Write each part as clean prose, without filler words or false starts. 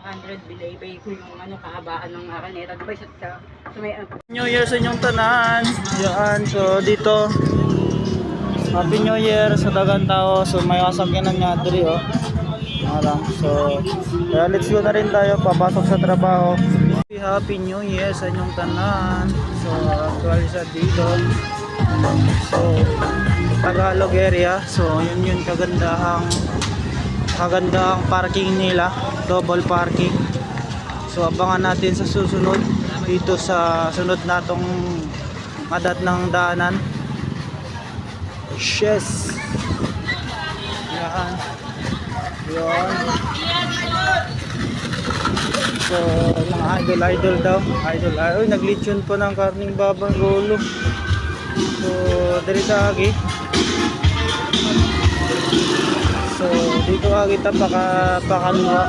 500 bilay ko yung ano kahabaan ng kaneta. Diba sa may New Year sa inyong tanan. Yan, so dito Happy New Year sa dagang tao. So may kasakyanan nga diri oh. Marang. So kaya let's go na rin tayo papasok sa trabaho. Happy New Year sa inyong tanan. So actually sa dito. So Tagalog area. So yun kagandahang parking nila, double parking. So abangan natin sa susunod dito sa sunod natong adat ng daanan. Yes. Yan. Yan. So mga idol daw. Ay naglitsyon pa ng karning babang rolo. So diri agi. So dito kita pakanwa.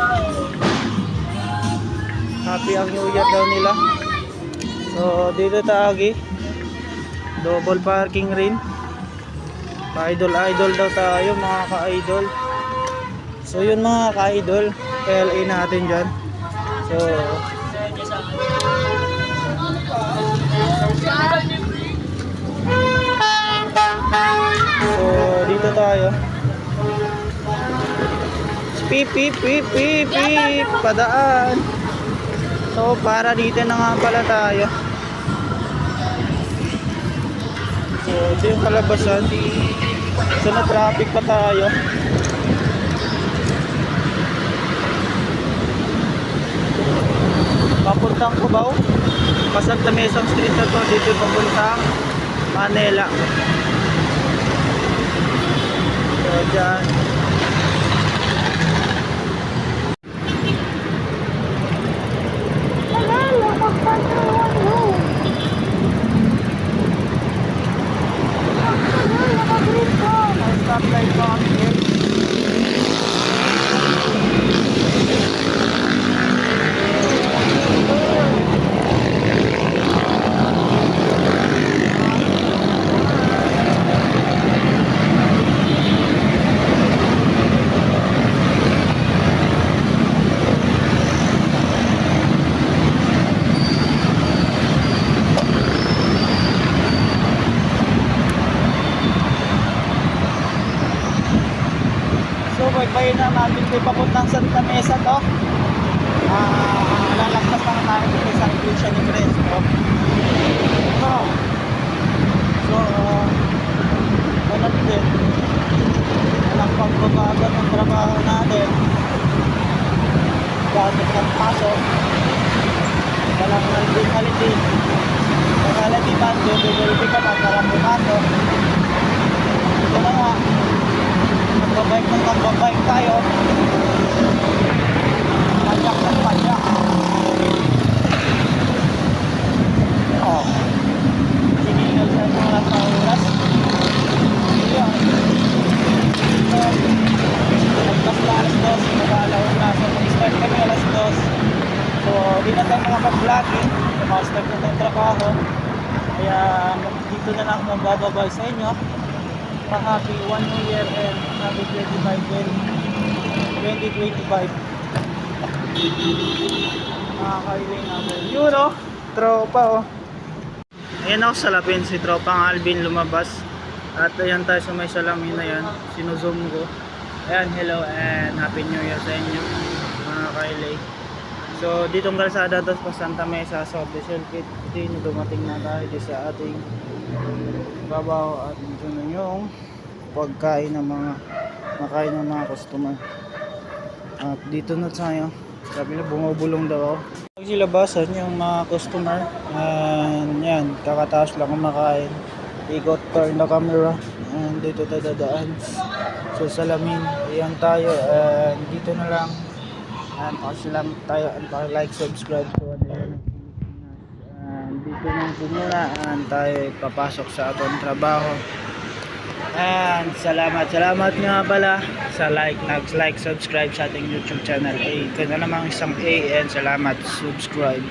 Happy ang New Year daw nila. So dito agi. Double parking rin. Idol daw tayo mga ka-idol. So yun mga ka-idol, PLA natin dyan. So dito tayo. Pip padaan. So para dito na nga pala tayo. So ito yung kalabasan. So na traffic pa tayo. Papuntang Cubao. Pasang Mesang Street na to. Dito papuntang Manila. So dyan. Stoplight pa kami here. Baybayin na natin ito papuntang Santa Mesa to. Lalagpas na tayo dito sa Iglesia ni Cristo. So din walang pagbabago ng trabaho natin. Gamit ng pasok, walang naldi-haliti. Pag-halati ba, bibili ka pa para pumasok. Ito na nga, magbabike tayo. Padyak ng padyak. Sinigil sa oras na oras. Yun. Nagpas na alas 2, mag-alaon na. So mag-start kami alas 2. So di na tayo makapag-vlogging. Mag-start na tayong trabaho. Kaya dito na lang magbababay sa inyo. Happy 1 New Year and happy 2025. Makakailing namin. Yun o, tropa o. Ayan ako sa lapin, si tropang Alvin lumabas. At ayan tayo sa may salamin na yan. Sinuzoom ko. Ayan, hello and happy New Year sa inyo mga kailay. So ditong kalsada dos pa Santa Mesa. So deselkit din dumating na tayo sa ating babaw at dito na yung pagkain ng mga customer. At dito na tayo. Sabi na bumubulong daw ako. Pagsilabasan yung mga customer. And yan, kakataas lang kumakain. Ikot, turn the camera. And dito dadaan. So salamin, ayan tayo. And dito na lang. And pakisilam tayo. And like, subscribe to and dito nang pumuna. And tayo papasok sa atong trabaho. And salamat nga pala sa like, subscribe sa ating YouTube channel. Kaya namang isang A and salamat, subscribe.